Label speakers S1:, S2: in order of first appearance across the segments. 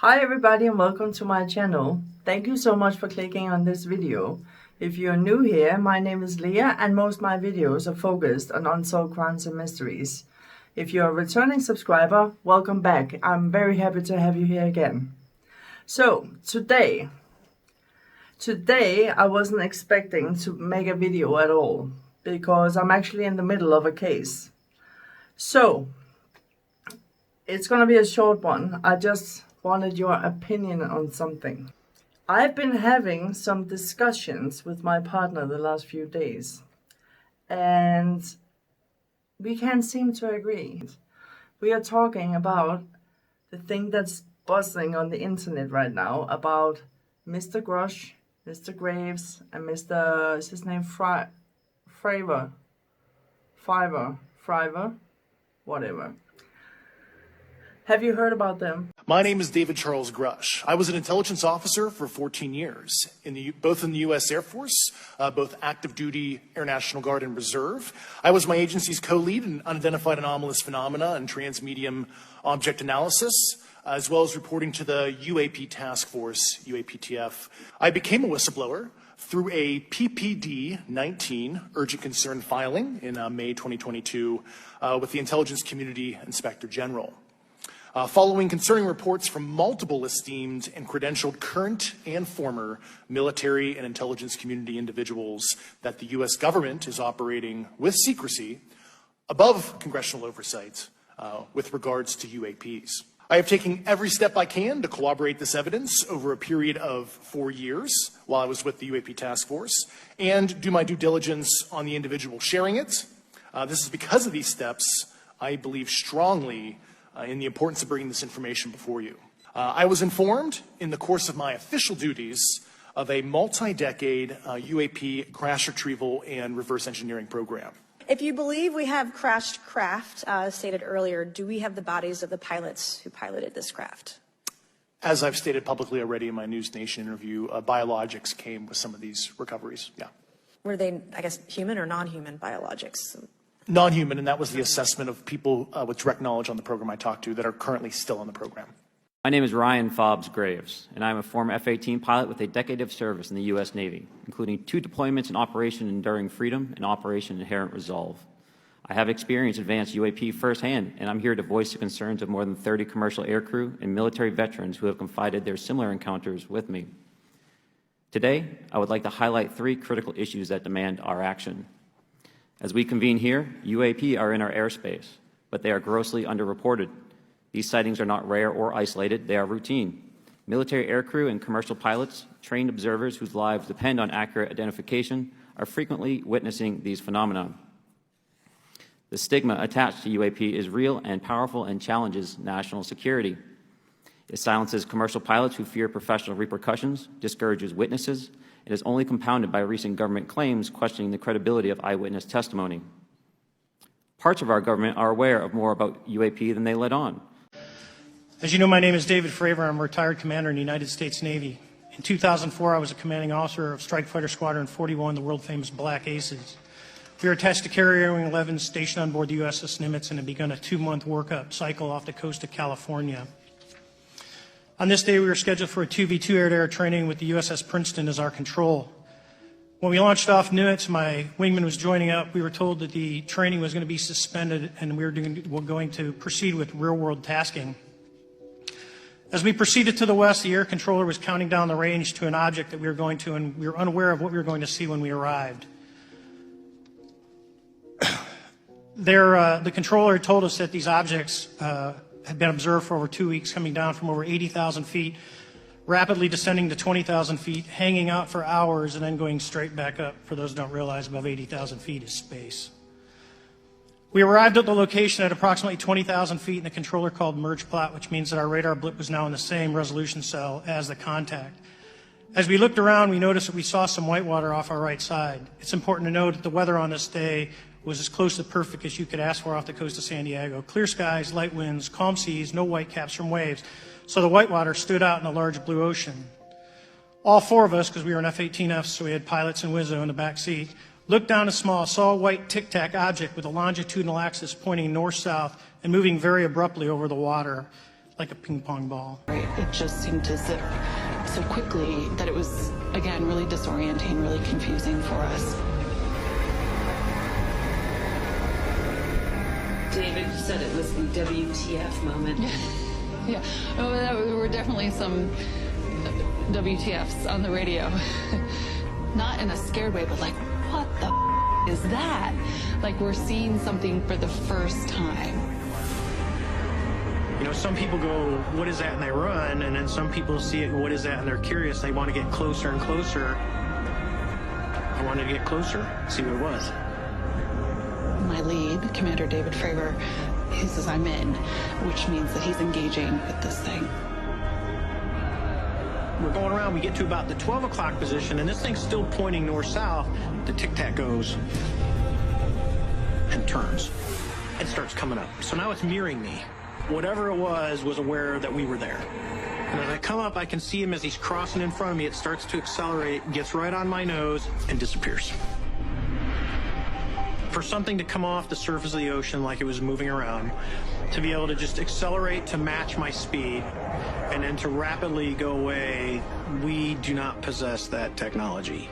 S1: Hi everybody and welcome to my channel. Thank you so much for clicking on this video. If you're new here, my name is Leah and most of my videos are focused on unsolved crimes and mysteries. If you're a returning subscriber, welcome back. I'm very happy to have you here again. So today I wasn't expecting to make a video at all because I'm actually in the middle of a case. So it's gonna be a short one. I just wanted your opinion on something. I've been having some discussions with my partner the last few days and we can't seem to agree. We are talking about the thing that's buzzing on the internet right now about Mr. Grusch, Mr. Graves, and Mr. is his name Fravor, whatever. Have you heard about them?
S2: My name is David Charles Grusch. I was an intelligence officer for 14 years, both in the U.S. Air Force, both active duty, Air National Guard, and Reserve. I was my agency's co-lead in unidentified anomalous phenomena and transmedium object analysis, as well as reporting to the UAP task force, UAPTF. I became a whistleblower through a PPD-19 urgent concern filing in May 2022 with the Intelligence Community Inspector General. Following concerning reports from multiple esteemed and credentialed current and former military and intelligence community individuals that the U.S. government is operating with secrecy above congressional oversight with regards to UAPs. I have taken every step I can to corroborate this evidence over a period of 4 years while I was with the UAP task force and do my due diligence on the individual sharing it. This is because of these steps, I believe strongly in the importance of bringing this information before you. I was informed in the course of my official duties of a multi-decade UAP crash retrieval and reverse engineering program.
S3: If you believe we have crashed craft, stated earlier, do we have the bodies of the pilots who piloted this craft?
S2: As I've stated publicly already in my News Nation interview, biologics came with some of these recoveries, yeah.
S3: Were they, I guess, human or non-human biologics?
S2: Non-human, and that was the assessment of people with direct knowledge on the program I talked to that are currently still on the program.
S4: My name is Ryan Fobbs Graves, and I'm a former F-18 pilot with a decade of service in the U.S. Navy, including 2 deployments in Operation Enduring Freedom and Operation Inherent Resolve. I have experienced advanced UAP firsthand, and I'm here to voice the concerns of more than 30 commercial aircrew and military veterans who have confided their similar encounters with me. Today, I would like to highlight 3 critical issues that demand our action. As we convene here, UAP are in our airspace, but they are grossly underreported. These sightings are not rare or isolated, they are routine. Military aircrew and commercial pilots, trained observers whose lives depend on accurate identification, are frequently witnessing these phenomena. The stigma attached to UAP is real and powerful and challenges national security. It silences commercial pilots who fear professional repercussions, discourages witnesses, and is only compounded by recent government claims questioning the credibility of eyewitness testimony. Parts of our government are aware of more about UAP than they let on.
S5: As you know, my name is David Fravor. I'm a retired commander in the United States Navy. In 2004, I was a commanding officer of Strike Fighter Squadron 41, the world-famous Black Aces. We were attached to Carrier Wing 11, stationed on board the USS Nimitz, and had begun a 2-month workup cycle off the coast of California. On this day, we were scheduled for a 2v2 air-to-air training with the USS Princeton as our control. When we launched off Nimitz, my wingman was joining up. We were told that the training was going to be suspended and we were going to proceed with real-world tasking. As we proceeded to the west, the air controller was counting down the range to an object that we were going to, and we were unaware of what we were going to see when we arrived. The controller had told us that these objects had been observed for over 2 weeks, coming down from over 80,000 feet, rapidly descending to 20,000 feet, hanging out for hours, and then going straight back up. For those who don't realize, above 80,000 feet is space. We arrived at the location at approximately 20,000 feet, and the controller called merge plot, which means that our radar blip was now in the same resolution cell as the contact. As we looked around, we noticed that we saw some whitewater off our right side. It's important to note that the weather on this day was as close to perfect as you could ask for off the coast of San Diego. Clear skies, light winds, calm seas, no whitecaps from waves. So the whitewater stood out in a large blue ocean. All 4 of us, because we were in F-18Fs, so we had pilots and Wizzo in the back seat, looked down a saw a white tic-tac object with a longitudinal axis pointing north-south and moving very abruptly over the water. like a ping pong ball.
S6: Right. It just seemed to zip so quickly that it was, again, really disorienting, really confusing for us.
S7: David said it was the WTF moment.
S6: Yeah. Oh, there were definitely some WTFs on the radio. Not in a scared way, but like, what the is that? Like we're seeing something for the first time.
S5: You know, some people go, what is that? And they run. And then some people see it, what is that? And they're curious. They want to get closer and closer. I wanted to get closer, see what it was.
S6: My lead, Commander David Fravor, he says I'm in, which means that he's engaging with this thing.
S5: We're going around, we get to about the 12 o'clock position, and this thing's still pointing north-south. The tic-tac goes and turns and starts coming up. So now it's mirroring me. Whatever it was aware that we were there. And as I come up, I can see him as he's crossing in front of me. It starts to accelerate, gets right on my nose, and disappears. For something to come off the surface of the ocean like it was moving around, to be able to just accelerate to match my speed, and then to rapidly go away, we do not possess that technology.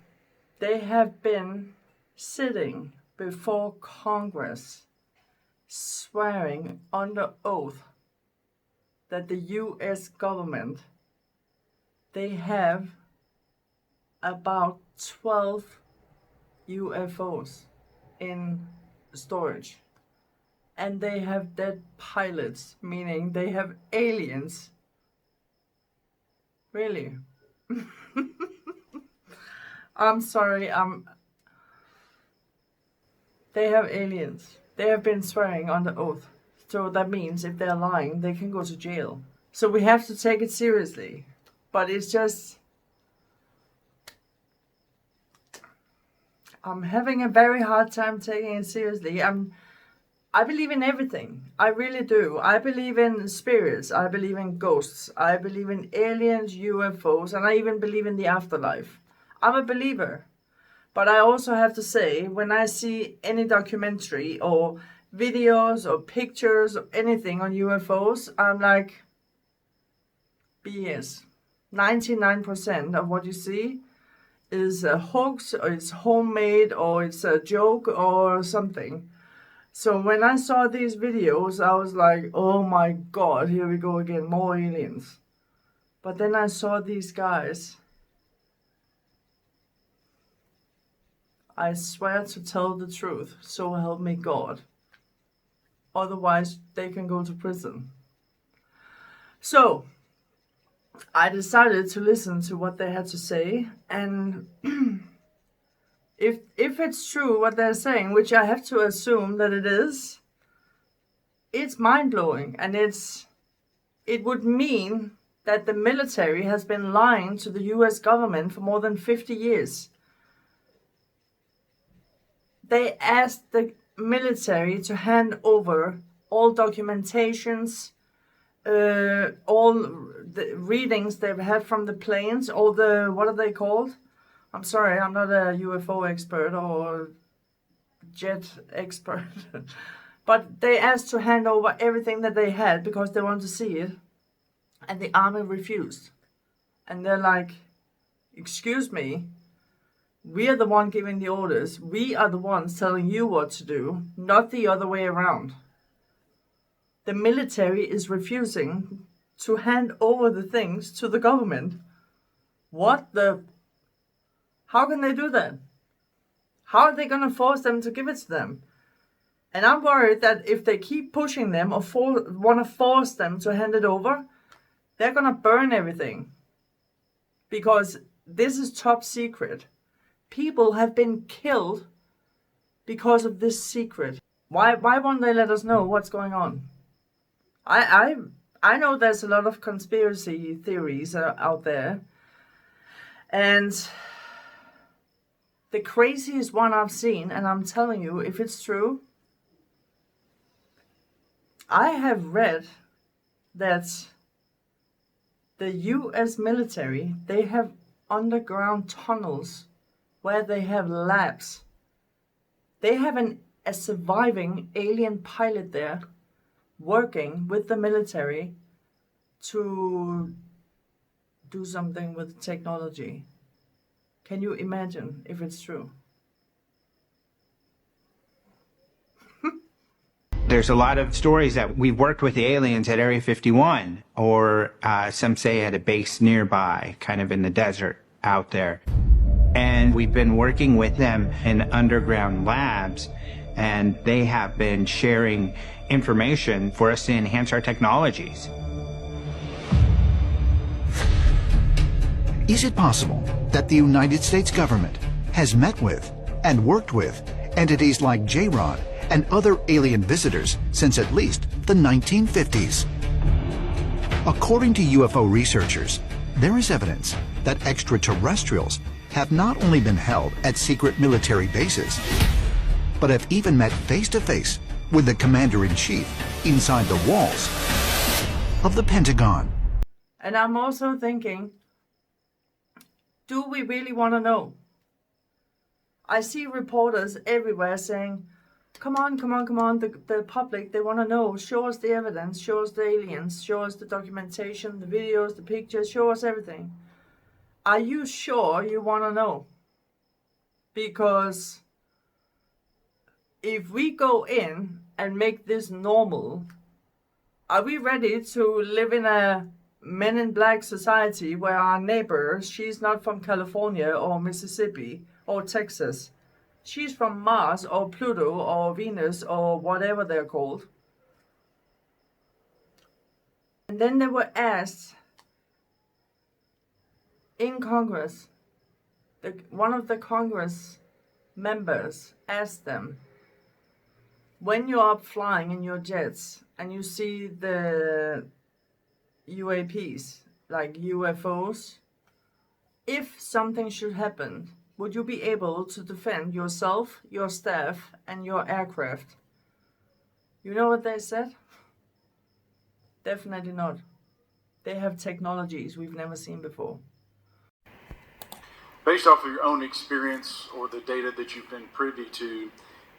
S1: They have been sitting before Congress swearing under oath that the US government, they have about 12 UFOs in storage. And they have dead pilots, meaning they have aliens. Really? I'm sorry, they have aliens. They have been swearing under oath. So that means if they're lying, they can go to jail. So we have to take it seriously. But it's just, I'm having a very hard time taking it seriously. I believe in everything. I really do. I believe in spirits. I believe in ghosts. I believe in aliens, UFOs, and I even believe in the afterlife. I'm a believer. But I also have to say, when I see any documentary or videos or pictures or anything on UFOs, I'm like, BS. 99% of what you see is a hoax, or it's homemade, or it's a joke or something. So when I saw these videos, I was like, oh my God, here we go again, more aliens. But then I saw these guys. I swear to tell the truth, so help me God. Otherwise, they can go to prison. So, I decided to listen to what they had to say, and if it's true what they're saying, which I have to assume that it is, it's mind-blowing, and it would mean that the military has been lying to the US government for more than 50 years. They asked the military to hand over all documentations, all the readings they've had from the planes, all the, what are they called? I'm sorry, I'm not a UFO expert or jet expert. But they asked to hand over everything that they had because they wanted to see it. And the army refused. And they're like, excuse me, we are the one giving the orders. We are the ones telling you what to do, not the other way around. The military is refusing to hand over the things to the government. What the? How can they do that? How are they going to force them to give it to them? And I'm worried that if they keep pushing them or want to force them to hand it over, they're going to burn everything. Because this is top secret. People have been killed because of this secret. Why won't they let us know what's going on? I know there's a lot of conspiracy theories out there. And the craziest one I've seen, and I'm telling you, if it's true, I have read that the US military, they have underground tunnels where they have labs. They have a surviving alien pilot there working with the military to do something with technology. Can you imagine if it's true?
S8: There's a lot of stories that we've worked with the aliens at Area 51, or some say at a base nearby, kind of in the desert out there. And we've been working with them in underground labs, and they have been sharing information for us to enhance our technologies.
S9: Is it possible that the United States government has met with and worked with entities like J-Rod and other alien visitors since at least the 1950s? According to UFO researchers, there is evidence that extraterrestrials have not only been held at secret military bases, but have even met face-to-face with the commander-in-chief inside the walls of the Pentagon.
S1: And I'm also thinking, do we really want to know? I see reporters everywhere saying, come on, come on, come on, the public, they want to know. Show us the evidence, show us the aliens, show us the documentation, the videos, the pictures, show us everything. Are you sure you want to know? Because if we go in and make this normal, are we ready to live in a Men in Black society where our neighbor, she's not from California or Mississippi or Texas. She's from Mars or Pluto or Venus or whatever they're called. And then they were asked in Congress, one of the Congress members asked them, when you're up flying in your jets and you see the UAPs, like UFOs, if something should happen, would you be able to defend yourself, your staff, and your aircraft? You know what they said? Definitely not. They have technologies we've never seen before.
S10: Based off of your own experience or the data that you've been privy to,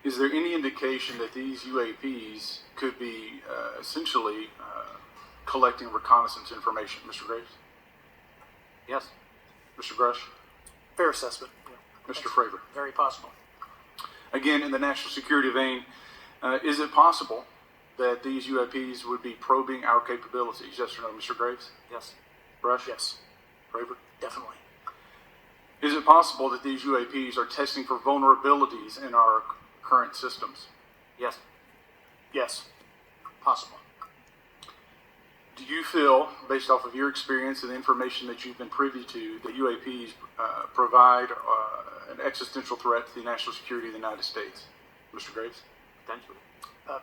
S10: is there any indication that these UAPs could be essentially collecting reconnaissance information, Mr. Graves?
S11: Yes.
S10: Mr. Grusch?
S11: Fair assessment. Yeah.
S10: Mr. Fravor?
S11: Very possible.
S10: Again, in the national security vein, is it possible that these UAPs would be probing our capabilities? Yes or no, Mr. Graves?
S11: Yes.
S10: Grusch?
S11: Yes.
S10: Fravor?
S11: Definitely.
S10: Is it possible that these UAPs are testing for vulnerabilities in our current systems?
S11: Yes.
S10: Yes.
S11: Possible.
S10: Do you feel, based off of your experience and the information that you've been privy to, that UAPs provide an existential threat to the national security of the United States? Mr. Graves?
S11: Potentially.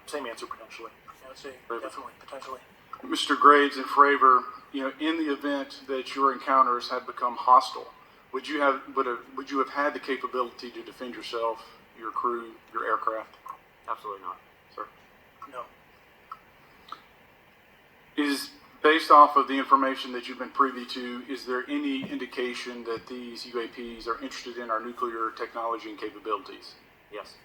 S11: Same answer, potentially. I would say definitely, potentially.
S10: Mr. Graves and Fravor, in the event that your encounters had become hostile, would you have had the capability to defend yourself, your crew, your aircraft?
S11: Absolutely not, sir. No.
S10: Is, based off of the information that you've been privy to, is there any indication that these UAPs are interested in our nuclear technology and capabilities?
S11: Yes.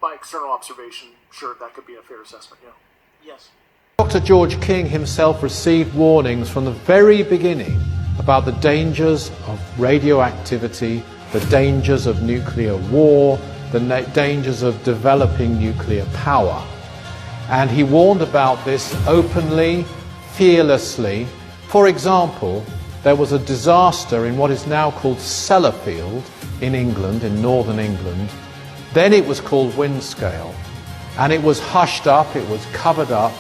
S11: By external observation, sure, that could be a fair assessment, yeah. Yes.
S12: Dr. George King himself received warnings from the very beginning about the dangers of radioactivity, the dangers of nuclear war, the dangers of developing nuclear power. And he warned about this openly, fearlessly. For example, there was a disaster in what is now called Sellafield in England, in northern England. Then it was called Windscale, and it was hushed up, it was covered up,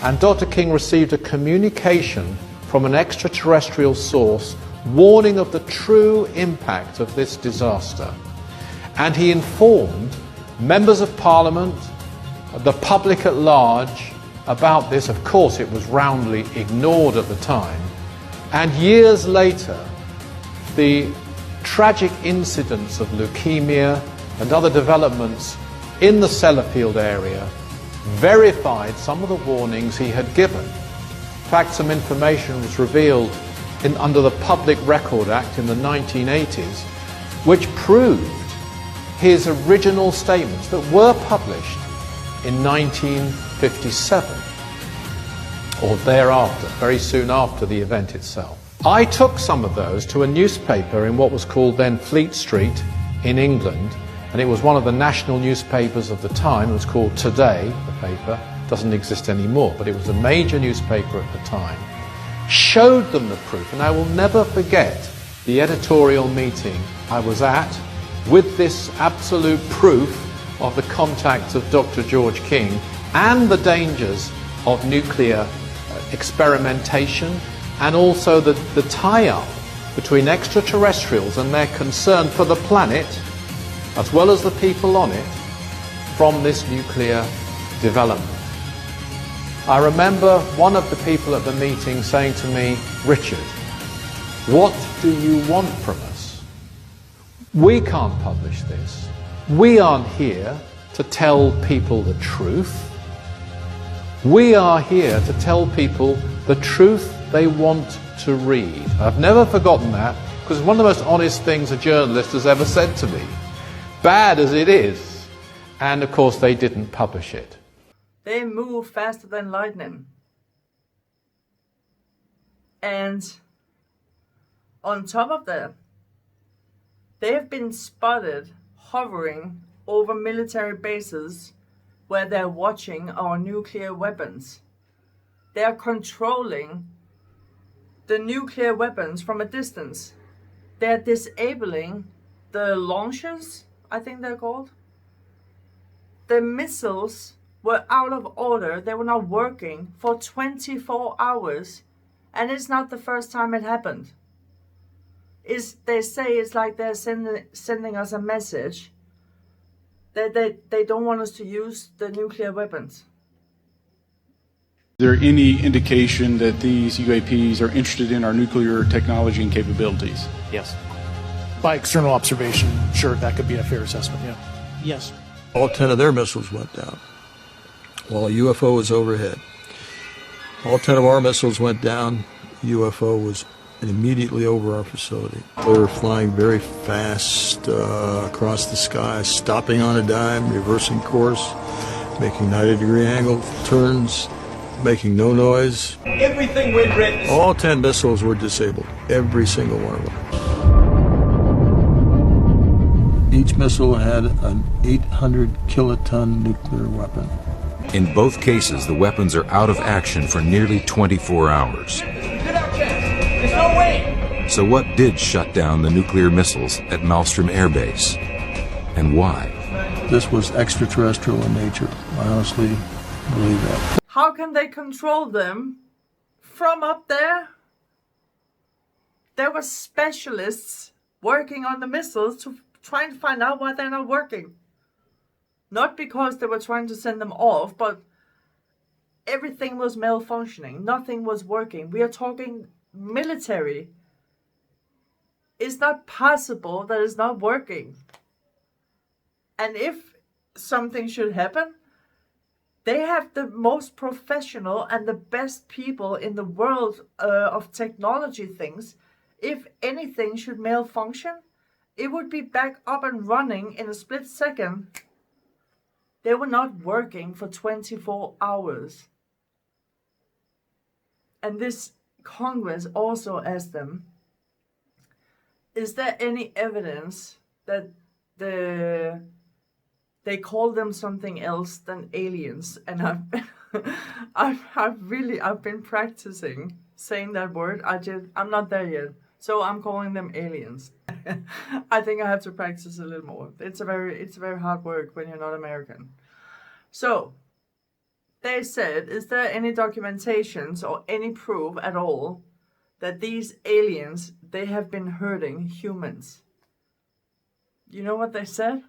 S12: and Dr. King received a communication from an extraterrestrial source warning of the true impact of this disaster. And he informed members of Parliament, the public at large, about this. Of course, it was roundly ignored at the time. And years later, the tragic incidents of leukemia and other developments in the Sellafield area verified some of the warnings he had given. In fact, some information was revealed under the Public Record Act in the 1980s, which proved his original statements that were published in 1957. or thereafter, very soon after the event itself. I took some of those to a newspaper in what was called then Fleet Street in England, and it was one of the national newspapers of the time. It was called Today, the paper. It doesn't exist anymore, but it was a major newspaper at the time. Showed them the proof, and I will never forget the editorial meeting I was at with this absolute proof of the contacts of Dr. George King and the dangers of nuclear experimentation, and also the tie-up between extraterrestrials and their concern for the planet, as well as the people on it, from this nuclear development. I remember one of the people at the meeting saying to me, "Richard, what do you want from us? We can't publish this. We aren't here to tell people the truth. We are here to tell people the truth they want to read." I've never forgotten that, because it's one of the most honest things a journalist has ever said to me, bad as it is. And of course they didn't publish it.
S1: They move faster than lightning. And on top of that, they have been spotted hovering over military bases where they're watching our nuclear weapons. They're controlling the nuclear weapons from a distance. They're disabling the launchers, I think they're called. The missiles were out of order. They were not working for 24 hours. And it's not the first time it happened. They say it's like they're sending us a message that they don't want us to use the nuclear weapons.
S13: Is there any indication that these UAPs are interested in our nuclear technology and capabilities?
S4: Yes.
S2: By external observation, sure, that could be a fair assessment, yeah.
S5: Yes.
S14: All 10 of their missiles went down while a UFO was overhead. All 10 of our missiles went down. UFO was immediately over our facility. They were flying very fast across the sky, stopping on a dime, reversing course, making 90-degree angle turns, making no noise.
S15: Everything we'd written.
S14: All 10 missiles were disabled, every single one of them. Each missile had an 800-kiloton nuclear weapon.
S16: In both cases, the weapons are out of action for nearly 24 hours.
S15: There's no way.
S16: So what did shut down the nuclear missiles at Malmstrom Air Base? And why?
S14: This was extraterrestrial in nature. I honestly believe that.
S1: How can they control them from up there? There were specialists working on the missiles to try and find out why they're not working. Not because they were trying to send them off, but everything was malfunctioning. Nothing was working. We are talking military. It's not possible that it's not working. And if something should happen, they have the most professional and the best people in the world of technology things. If anything should malfunction, it would be back up and running in a split second. They were not working for 24 hours. And this Congress also asked them, is there any evidence that they call them something else than aliens? And I've been practicing saying that word. I'm not there yet. So I'm calling them aliens. I think I have to practice a little more. It's a very hard work when you're not American. So they said, is there any documentations or any proof at all that these aliens, they have been hurting humans? You know what they said?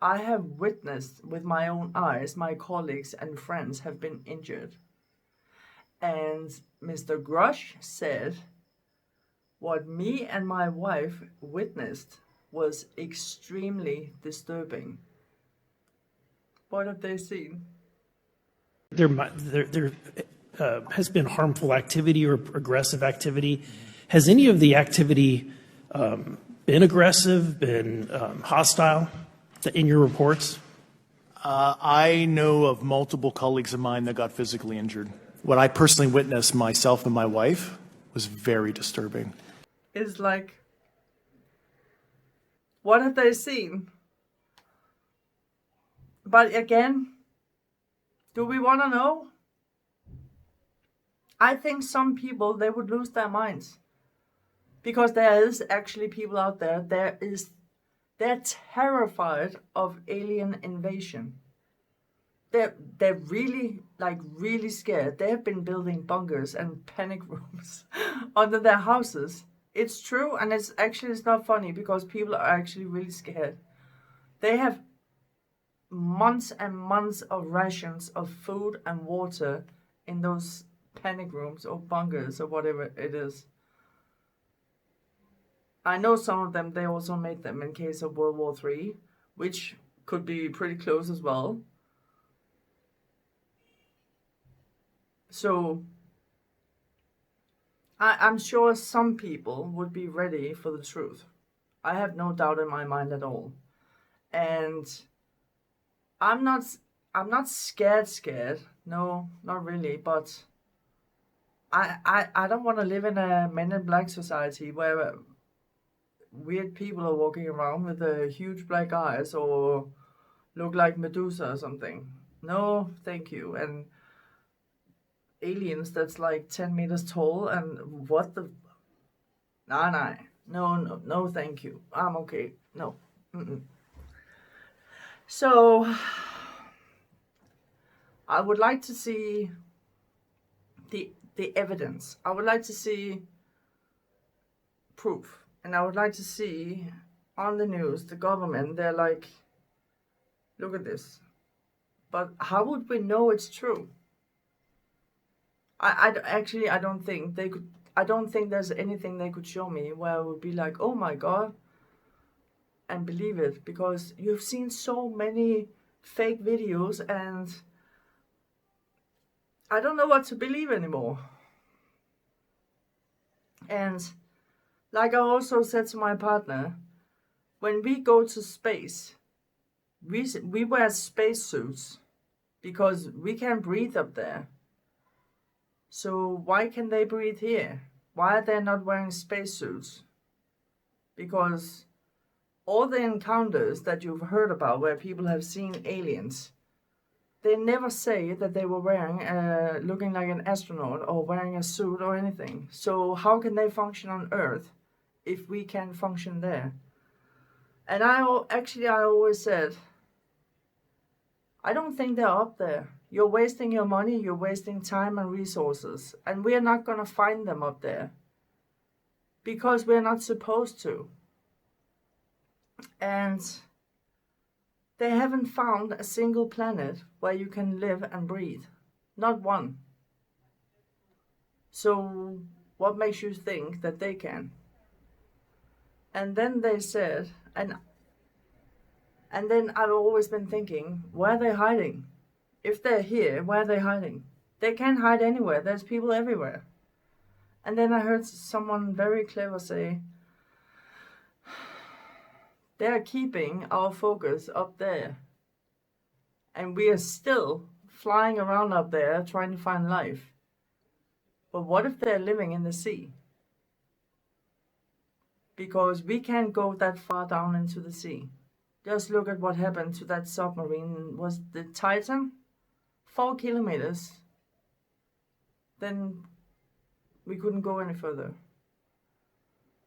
S1: I have witnessed with my own eyes, my colleagues and friends have been injured. And Mr. Grusch said, what me and my wife witnessed was extremely disturbing. What have they seen?
S5: There has been harmful activity or aggressive activity. Has any of the activity been aggressive, been hostile in your reports?
S2: I know of multiple colleagues of mine that got physically injured. what I personally witnessed myself and my wife was very disturbing.
S1: It's like, what have they seen? But again, do we want to know? I think some people, they would lose their minds. Because there is actually people out there, they're terrified of alien invasion. They're really, like, really scared. They have been building bunkers and panic rooms under their houses. It's true, and it's not funny because people are actually really scared. They have months and months of rations of food and water in those panic rooms or bunkers or whatever it is. I know some of them, they also made them in case of World War III, which could be pretty close as well. So I'm sure some people would be ready for the truth. I have no doubt in my mind at all. And I'm not scared. No, not really. But I don't want to live in a Men in Black society where weird people are walking around with huge black eyes or look like Medusa or something. No, thank you. And aliens that's like 10 meters tall and what the... Nah. No, thank you. I'm okay. No. So, I would like to see the evidence. I would like to see proof. And I would like to see on the news, the government, they're like, look at this. But how would we know it's true? I don't think they could. I don't think there's anything they could show me where I would be like, oh my God, and believe it, because you've seen so many fake videos and I don't know what to believe anymore. And like I also said to my partner, when we go to space, we wear spacesuits because we can't breathe up there. So why can they breathe here? Why are they not wearing spacesuits? Because all the encounters that you've heard about where people have seen aliens, they never say that they were wearing, looking like an astronaut or wearing a suit or anything. So how can they function on Earth if we can't function there? And I always said, I don't think they're up there. You're wasting your money, you're wasting time and resources, and we're not going to find them up there because we're not supposed to. And they haven't found a single planet where you can live and breathe. Not one. So what makes you think that they can? And then they said, and then I've always been thinking, where are they hiding? If they're here, where are they hiding? They can't hide anywhere. There's people everywhere. And then I heard someone very clever say, they're keeping our focus up there. And we are still flying around up there trying to find life. But what if they're living in the sea? Because we can't go that far down into the sea. Just look at what happened to that submarine. Was the Titan? 4 kilometers. Then we couldn't go any further.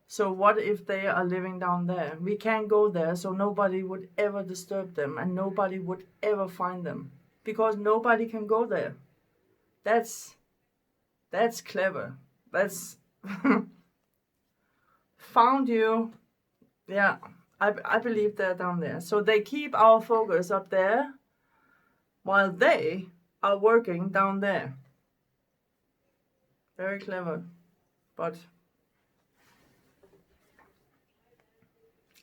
S1: So what if they are living down there? We can't go there, so nobody would ever disturb them and nobody would ever find them. Because nobody can go there. That's clever. That's found you. Yeah, I believe they're down there. So they keep our focus up there while they are working down there. Very clever, but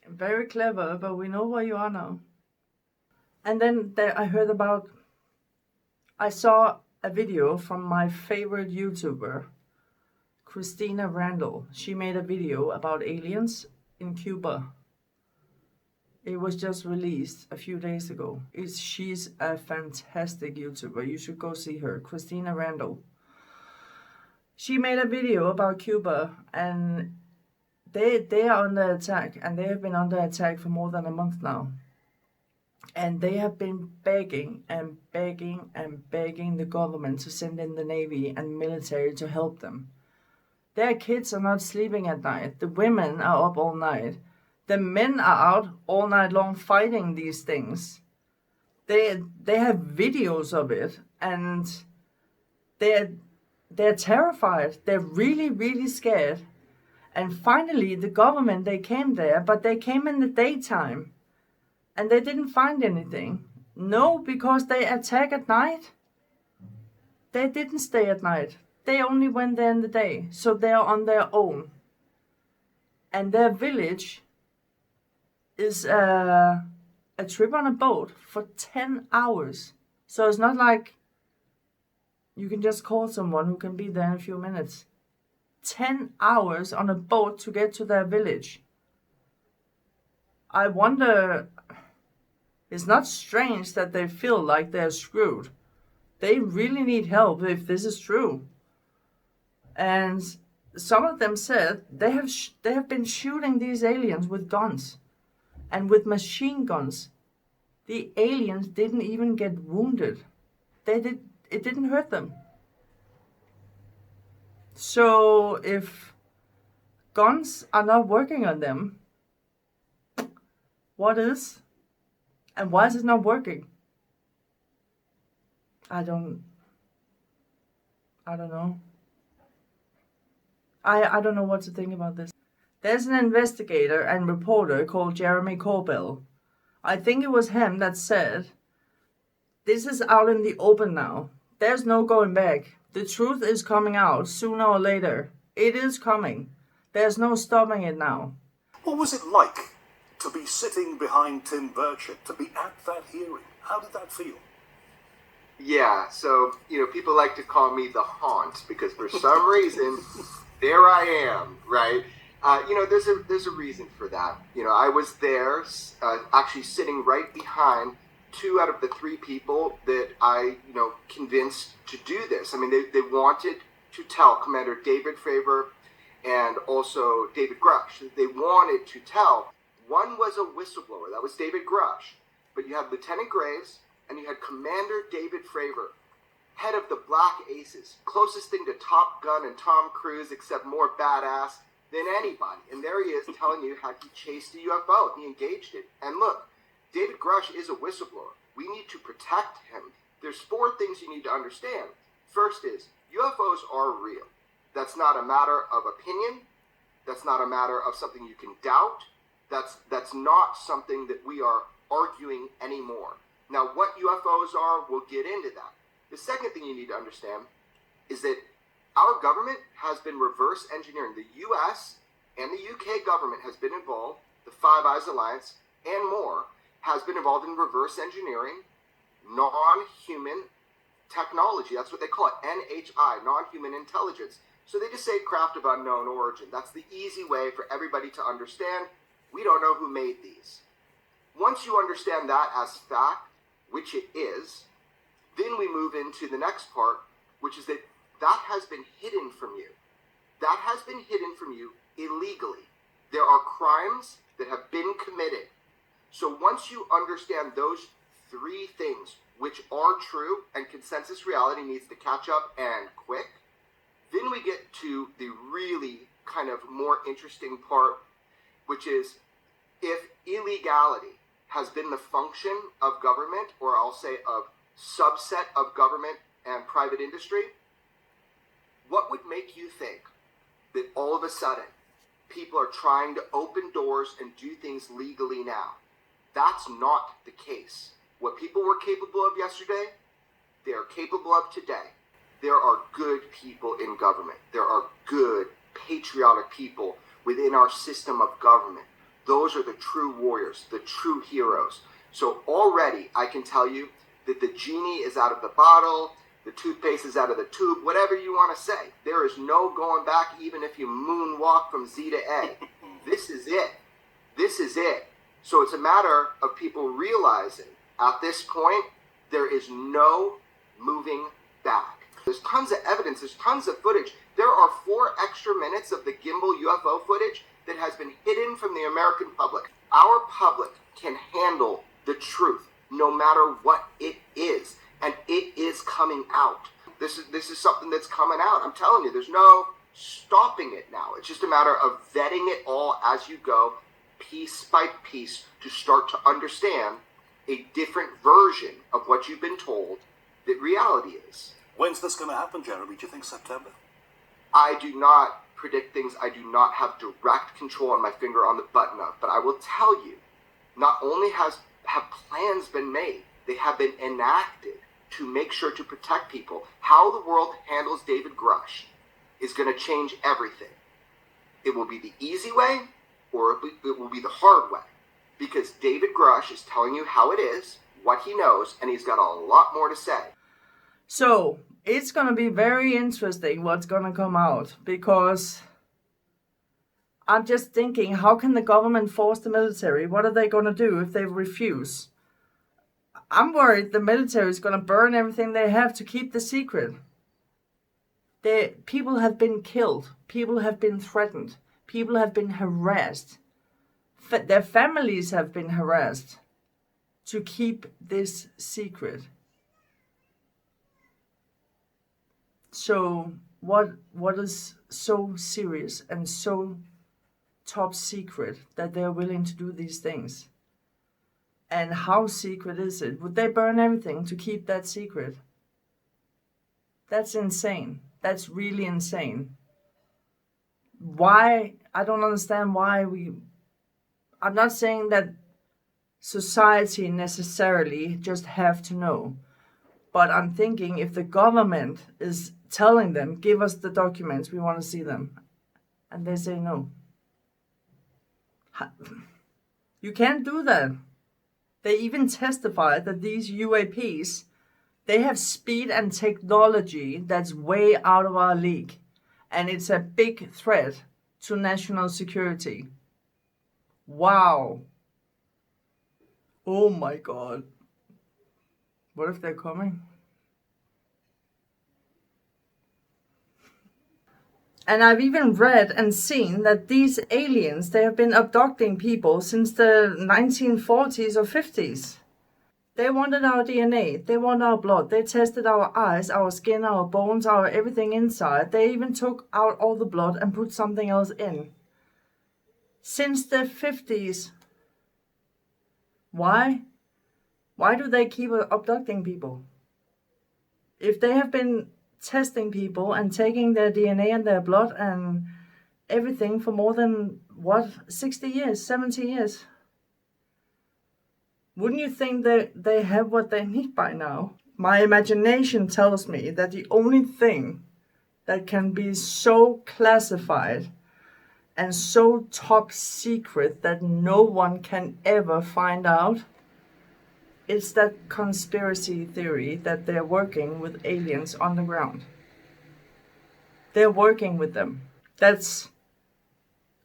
S1: very clever, but we know where you are now. And then I saw a video from my favorite YouTuber, Christina Randall. She made a video about aliens in Cuba. It was just released a few days ago. She's a fantastic YouTuber. You should go see her, Christina Randall. She made a video about Cuba, and they are under attack, and they have been under attack for more than a month now. And they have been begging and begging and begging the government to send in the Navy and military to help them. Their kids are not sleeping at night. The women are up all night. The men are out all night long fighting these things. They have videos of it, and they're terrified. They're really, really scared. And finally, the government, they came there, but they came in the daytime. And they didn't find anything. No, because they attack at night. They didn't stay at night. They only went there in the day. So they're on their own. And their village is a trip on a boat for 10 hours. So it's not like you can just call someone who can be there in a few minutes. 10 hours on a boat to get to their village. I wonder, it's not strange that they feel like they're screwed. They really need help if this is true. And some of them said they have been shooting these aliens with guns and with machine guns. The aliens didn't even get wounded. It didn't hurt them. So if guns are not working on them, what is? And why is it not working? I don't know. I don't know what to think about this. There's an investigator and reporter called Jeremy Corbell. I think it was him that said, this is out in the open now. There's no going back. The truth is coming out sooner or later. It is coming. There's no stopping it now.
S17: What was it like to be sitting behind Tim Burchett, to be at that hearing? How did that feel?
S18: Yeah, so, people like to call me the Haunt because for some reason, there I am, right? There's a reason for that. I was there, actually sitting right behind 2 out of the 3 people that I, convinced to do this. I mean, they wanted to tell Commander David Fravor and also David Grusch. They wanted to tell. One was a whistleblower. That was David Grusch. But you had Lieutenant Graves and you had Commander David Fravor, head of the Black Aces, closest thing to Top Gun and Tom Cruise, except more badass than anybody. And there he is telling you how he chased a UFO. He engaged it. And look, David Grusch is a whistleblower. We need to protect him. There's 4 things you need to understand. First is, UFOs are real. That's not a matter of opinion. That's not a matter of something you can doubt. That's not something that we are arguing anymore. Now, what UFOs are, we'll get into that. The second thing you need to understand is that our government has been reverse engineering. The U.S. and the UK government has been involved, the Five Eyes Alliance, and more, has been involved in reverse engineering non-human technology. That's what they call it, NHI, non-human intelligence. So they just say craft of unknown origin. That's the easy way for everybody to understand. We don't know who made these. Once you understand that as fact, which it is, then we move into the next part, which is that has been hidden from you. That has been hidden from you illegally. There are crimes that have been committed. So once you understand those 3 things, which are true, and consensus reality needs to catch up and quick, then we get to the really kind of more interesting part, which is if illegality has been the function of government, or I'll say of subset of government and private industry, what would make you think that all of a sudden people are trying to open doors and do things legally now? That's not the case. What people were capable of yesterday, they are capable of today. There are good people in government. There are good, patriotic people within our system of government. Those are the true warriors, the true heroes. So already I can tell you that the genie is out of the bottle, the toothpaste is out of the tube, whatever you want to say. There is no going back even if you moonwalk from Z to A. This is it. This is it. So it's a matter of people realizing at this point there is no moving back. There's tons of evidence, there's tons of footage. There are 4 extra minutes of the gimbal UFO footage that has been hidden from the American public. Our public can handle the truth, no matter what it is, and it is coming out. This is something that's coming out. I'm telling you, there's no stopping it now. It's just a matter of vetting it all as you go, piece by piece, to start to understand a different version of what you've been told that reality is.
S17: When's this going to happen, Jeremy? Do you think September?
S18: I do not predict things I do not have direct control on my finger on the button of, but I will tell you, not only have plans been made, they have been enacted to make sure to protect people. How the world handles David Grusch is going to change everything. It will be the easy way, or it will be the hard way, because David Grusch is telling you how it is, what he knows, and he's got a lot more to say.
S1: So it's going to be very interesting what's going to come out, because I'm just thinking, how can the government force the military? What are they going to do if they refuse? I'm worried the military is going to burn everything they have to keep the secret. People have been killed. People have been threatened. People have been harassed. Their families have been harassed to keep this secret. So what is so serious and so top secret that they're willing to do these things? And how secret is it? Would they burn everything to keep that secret? That's insane. That's really insane. Why? I don't understand why I'm not saying that society necessarily just have to know. But I'm thinking, if the government is telling them, give us the documents, we want to see them, and they say no. You can't do that. They even testify that these UAPs, they have speed and technology that's way out of our league. And it's a big threat to national security. Wow. Oh my God. What if they're coming? And I've even read and seen that these aliens, they have been abducting people since the 1940s or 50s. They wanted our DNA, they want our blood, they tested our eyes, our skin, our bones, our everything inside. They even took out all the blood and put something else in. Since the 50s. Why? Why do they keep abducting people? If they have been testing people and taking their DNA and their blood and everything for more than, 60 years, 70 years? Wouldn't you think that they have what they need by now? My imagination tells me that the only thing that can be so classified and so top secret that no one can ever find out, it's that conspiracy theory that they're working with aliens on the ground. They're working with them. That's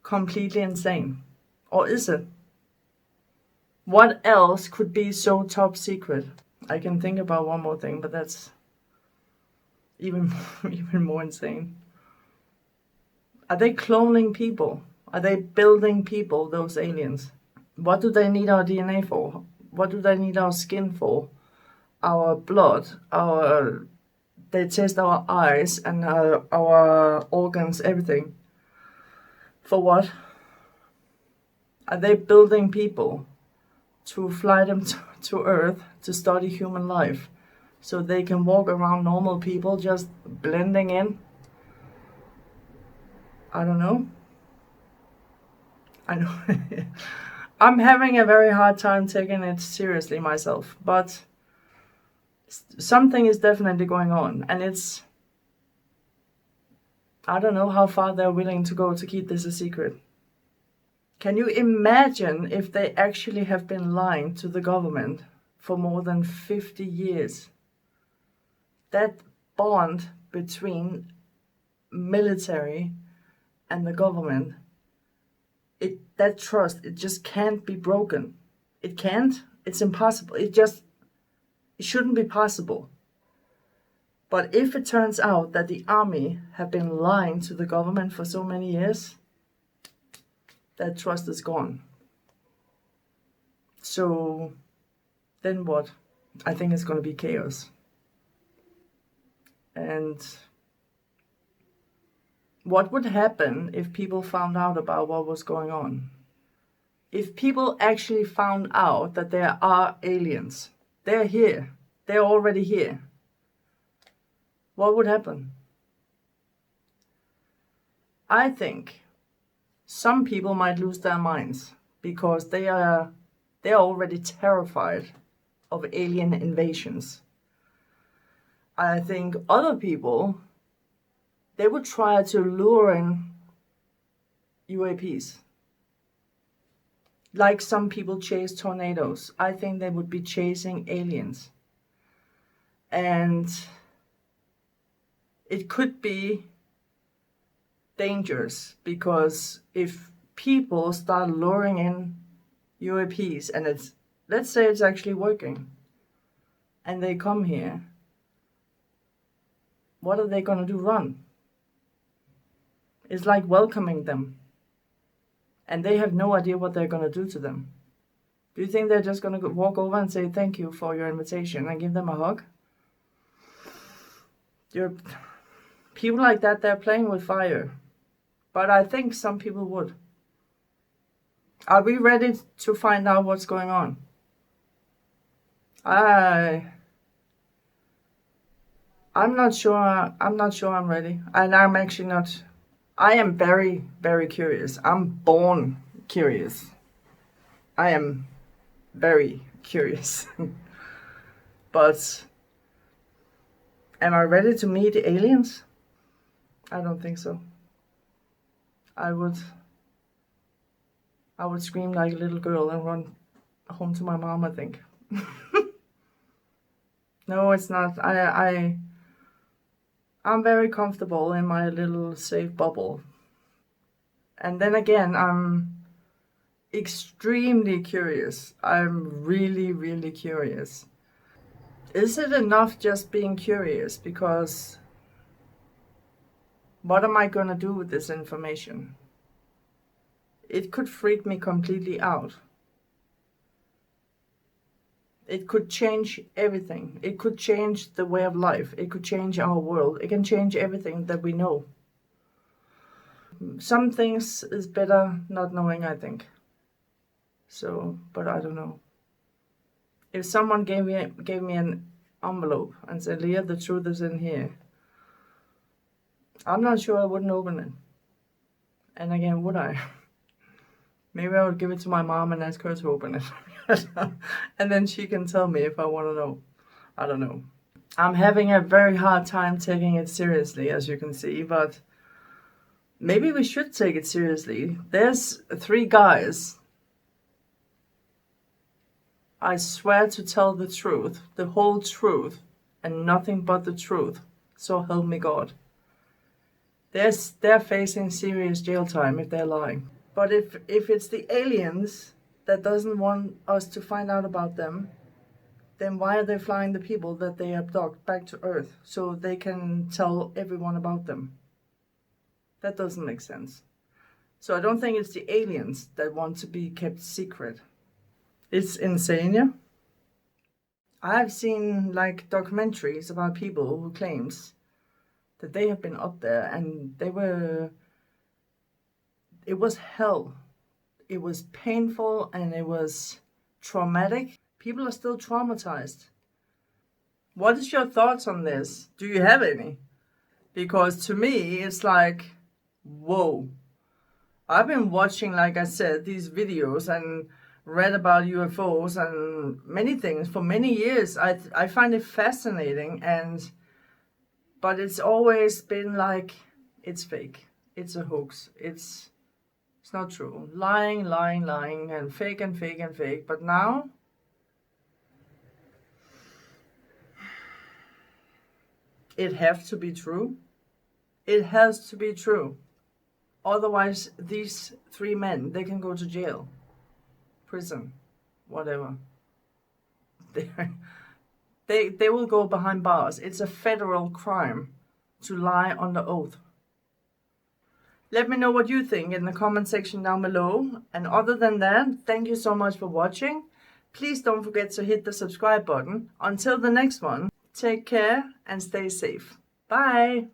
S1: completely insane. Or is it? What else could be so top secret? I can think about one more thing, but that's even more insane. Are they cloning people? Are they building people, those aliens? What do they need our DNA for? What do they need our skin for? Our blood, they test our eyes and our organs, everything. For what? Are they building people to fly them to Earth to study human life so they can walk around normal people just blending in? I don't know. I know. I'm having a very hard time taking it seriously myself, but something is definitely going on, and I don't know how far they're willing to go to keep this a secret. Can you imagine if they actually have been lying to the government for more than 50 years? That bond between military and the government, that trust, it just can't be broken. It can't. It's impossible. It shouldn't be possible. But if it turns out that the army have been lying to the government for so many years, that trust is gone. So then what? I think it's going to be chaos. And what would happen if people found out about what was going on? If people actually found out that there are aliens, they're here, they're already here, what would happen? I think some people might lose their minds because they're already terrified of alien invasions. I think other people, they would try to lure in UAPs. Like some people chase tornadoes. I think they would be chasing aliens. And it could be dangerous because if people start luring in UAPs and let's say it's actually working and they come here, what are they going to do? Run? It's like welcoming them. And they have no idea what they're going to do to them. Do you think they're just going to walk over and say thank you for your invitation and give them a hug? People like that, they're playing with fire. But I think some people would. Are we ready to find out what's going on? I'm not sure I'm ready. And I'm actually not. I am very, very curious. I'm born curious. I am very curious. But am I ready to meet aliens? I don't think so. I would scream like a little girl and run home to my mom, I think. No, it's not. I'm very comfortable in my little safe bubble. And then again, I'm extremely curious. I'm really, really curious. Is it enough just being curious? Because what am I going to do with this information? It could freak me completely out. It could change everything. It could change the way of life. It could change our world. It can change everything that we know. Some things is better not knowing, I think. So, but I don't know. If someone gave me an envelope and said, Leah, the truth is in here, I'm not sure I wouldn't open it. And again, would I? Maybe I would give it to my mom and ask her to open it. And then she can tell me if I want to know. I don't know. I'm having a very hard time taking it seriously, as you can see, but maybe we should take it seriously. There's 3 guys. I swear to tell the truth, the whole truth, and nothing but the truth. So help me God. They're facing serious jail time if they're lying. But if it's the aliens that doesn't want us to find out about them, then why are they flying the people that they abduct back to Earth so they can tell everyone about them? That doesn't make sense. So I don't think it's the aliens that want to be kept secret. It's insane, yeah? I've seen like documentaries about people who claims that they have been up there and it was hell. It was painful and it was traumatic. People are still traumatized. What is your thoughts on this? Do you have any? Because to me, it's like, whoa. I've been watching, like I said, these videos and read about UFOs and many things for many years. I find it fascinating, but it's always been like, it's fake. It's a hoax. It's not true. Lying, and fake and fake and fake. But now, it has to be true. It has to be true. Otherwise, these 3 men, they can go to jail, prison, whatever. They will go behind bars. It's a federal crime to lie under oath. Let me know what you think in the comment section down below. And other than that, thank you so much for watching. Please don't forget to hit the subscribe button. Until the next one, take care and stay safe. Bye!